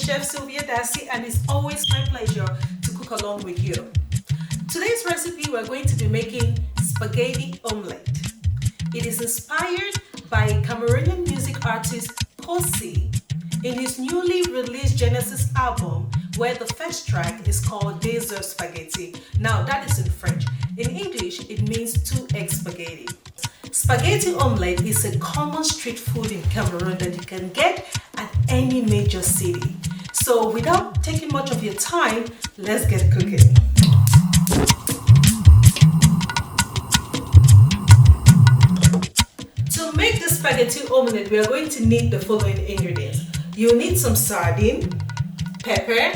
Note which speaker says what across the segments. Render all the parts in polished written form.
Speaker 1: Chef Sylvia Darcy, and it's always my pleasure to cook along with you. Today's recipe, we're going to be making spaghetti omelette. It is inspired by Cameroonian music artist Kosi in his newly released Genesis album, where the first track is called Deux Oeufs spaghetti. Now that is in French. In English, it means 2-egg spaghetti. Spaghetti omelette is a common street food in Cameroon that you can get at any major city. So without taking much of your time, let's get cooking. To make the spaghetti omelette, we are going to need the following ingredients. You'll need some sardine, pepper,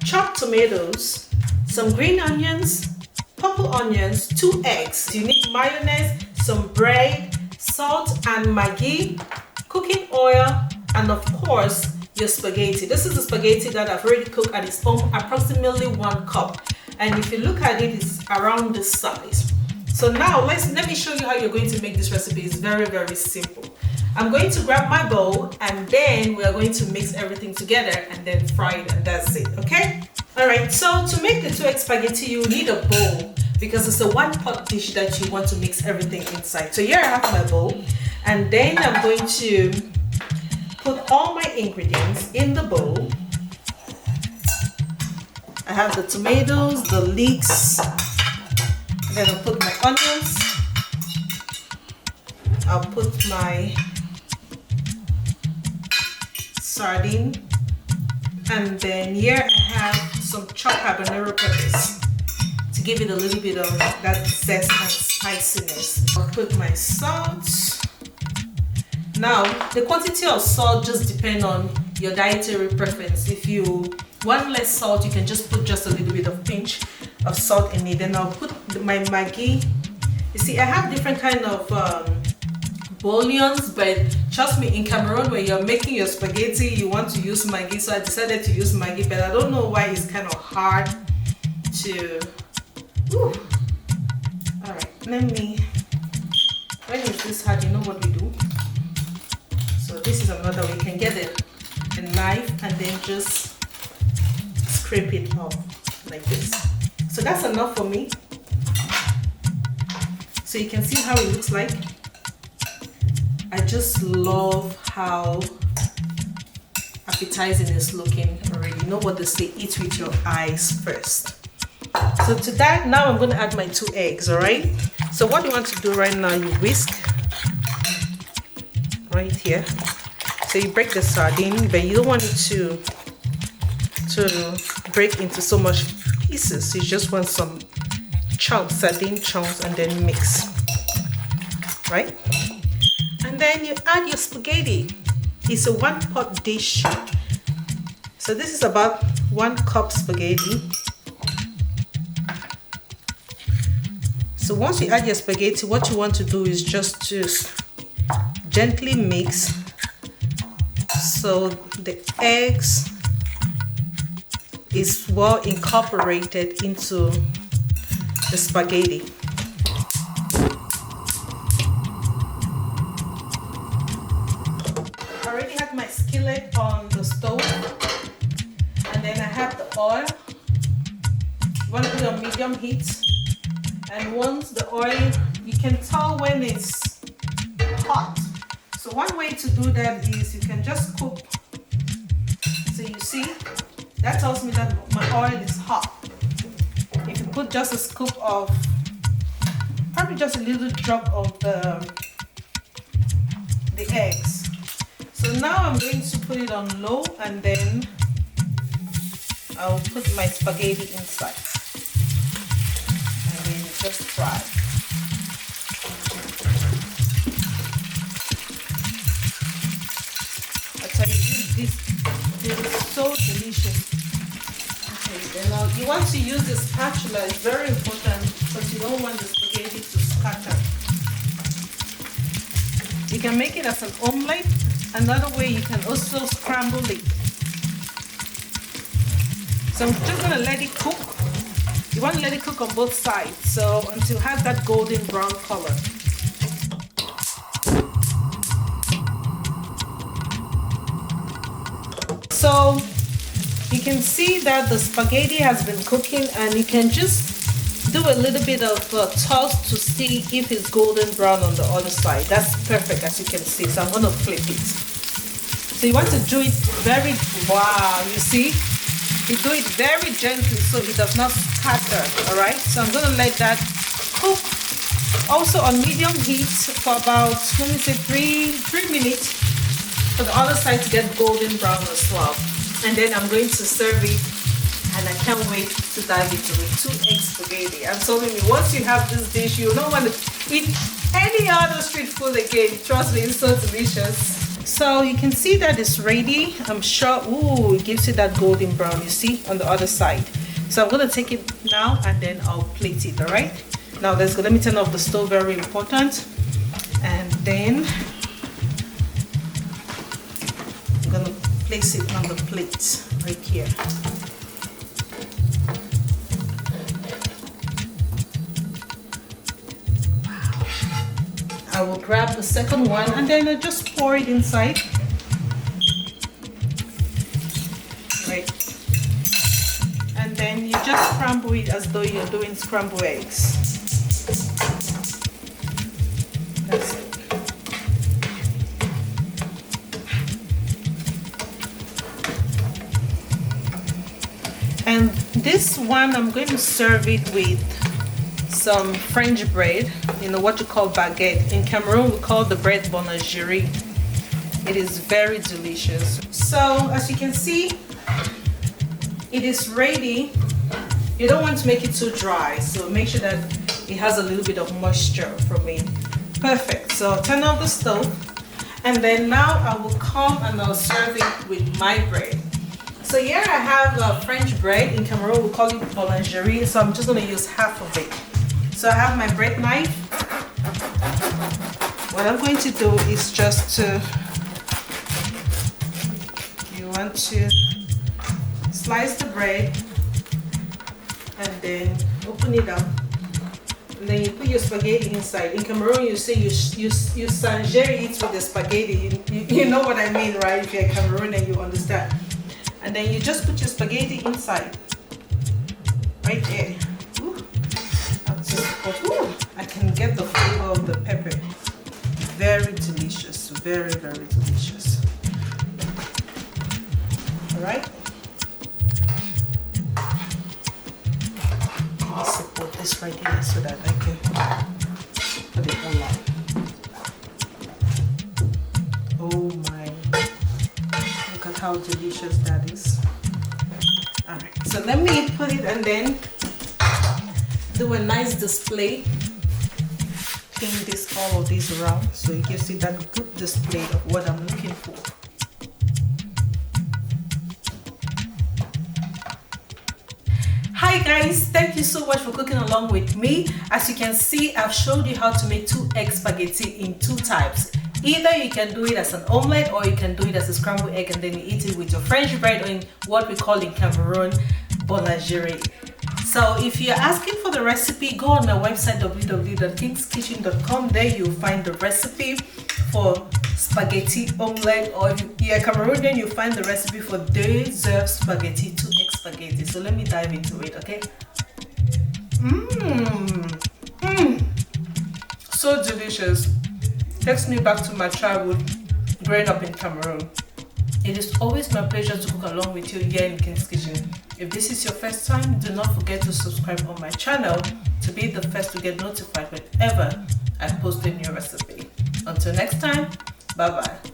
Speaker 1: chopped tomatoes, some green onions, purple onions, 2 eggs. You need mayonnaise, some bread, salt and Maggi, cooking oil, and of course your spaghetti. This is the spaghetti that I've already cooked and it's approximately 1 cup. And if you look at it, it's around this size. So now let me show you how you're going to make this recipe. It's very, very simple. I'm going to grab my bowl and then we are going to mix everything together and then fry it, and that's it, okay? Alright, so to make the 2-egg spaghetti, you need a bowl because it's a 1-pot dish that you want to mix everything inside. So here I have my bowl, and then I'm going to put all my ingredients in the bowl. I have the tomatoes, the leeks, and then I'll put my onions. I'll put my sardine, and then here I have some chopped habanero peppers to give it a little bit of that zest and spiciness. I'll put my salt. Now the quantity of salt just depends on your dietary preference. If you want less salt, you can just put just a little bit of pinch of salt in it. Then I'll put my Maggi. You see, I have different kind of bouillons, but trust me, in Cameroon, when you're making your spaghetti, you want to use Maggi. So I decided to use Maggi, but I don't know why it's kind of hard to. Ooh. All right, when is this hard, you know what we do. So this is another way. You can get a knife and then just scrape it off like this. So that's enough for me. So you can see how it looks like. I just love how appetizing it's looking already. You know what they say, eat with your eyes first. So to that, now I'm going to add my 2 eggs, all right? So what you want to do right now, you whisk right here. So you break the sardine, but you don't want it to break into so much pieces. You just want some chunks, sardine chunks, and then mix, right? And then you add your spaghetti. It's a 1-pot dish. So this is about 1 cup spaghetti. So once you add your spaghetti, what you want to do is just to gently mix so the eggs is well incorporated into the spaghetti. I already have my skillet on the stove, and then I have the oil. You want to put it on medium heat, and once the oil, you can tell when it's hot. So one way to do that is you can just cook. So you see, that tells me that my oil is hot. If you put just a scoop of, probably just a little drop of the eggs. So now I'm going to put it on low, and then I'll put my spaghetti inside. And then just fry. I tell you, this is so delicious. Okay, then you want to use the spatula. It's very important because you don't want the spaghetti to scatter. You can make it as an omelette. Another way, you can also scramble it. So I'm just going to let it cook. You want to let it cook on both sides, so until it has that golden brown color. So you can see that the spaghetti has been cooking, and you can just do a little bit of toss to see if it's golden brown on the other side. That's perfect, as you can see. So I'm going to flip it. So you want to do it very, wow, you see? You do it very gently so it does not scatter, all right? So I'm going to let that cook also on medium heat for about, let me say, three minutes for the other side to get golden brown as well. And then I'm going to serve it, and I can't wait to dive into it. 2 egg spaghetti. I'm telling you, once you have this dish, you don't want to eat any other street food again. Trust me, it's so delicious. So you can see that it's ready. I'm sure, ooh, it gives you that golden brown, you see, on the other side. So I'm going to take it now, and then I'll plate it, all right? Now let's go. Let me turn off the stove, very important. And then I'm going to place it on the plate right here. Wow. I will grab the second one, and then I just pour it inside. Right. And then you just scramble it as though you're doing scrambled eggs. That's it. And this one, I'm going to serve it with some French bread, you know, what you call baguette. In Cameroon, we call the bread boulangerie. It is very delicious. So, as you can see, it is ready. You don't want to make it too dry, so make sure that it has a little bit of moisture from it. Perfect. So, turn off the stove. And then now I will come and I'll serve it with my bread. So here I have French bread. In Cameroon, we call it boulangerie. So I'm just going to use half of it. So I have my bread knife. What I'm going to do is just to, you want to slice the bread and then open it up. And then you put your spaghetti inside. In Cameroon, you say you sanger it with the spaghetti. You know what I mean, right? If you're Cameroonian, you understand. And then you just put your spaghetti inside, right there. Ooh. Ooh. I can get the flavor of the pepper. Very delicious, very, very delicious. All right. Let me support this right here so that I can put it all on. Oh my. Look at how delicious that is. Alright, so let me put it and then do a nice display. Pin this, all of these around, so it gives you that good display of what I'm looking for. Hi guys, thank you so much for cooking along with me. As you can see, I've showed you how to make 2 egg spaghetti in 2 types. Either you can do it as an omelette, or you can do it as a scrambled egg and then you eat it with your French bread, or in what we call in Cameroon, boulangerie. So if you're asking for the recipe, go on my website www.kingskitchen.com. There you'll find the recipe for spaghetti omelette, or if you're Cameroonian, you'll find the recipe for Deux Oeufs spaghetti, 2 egg spaghetti. So let me dive into it, okay? So delicious. Takes me back to my childhood growing up in Cameroon. It is always my pleasure to cook along with you here in King's Kitchen. If this is your first time, do not forget to subscribe on my channel to be the first to get notified whenever I post a new recipe. Until next time, bye bye.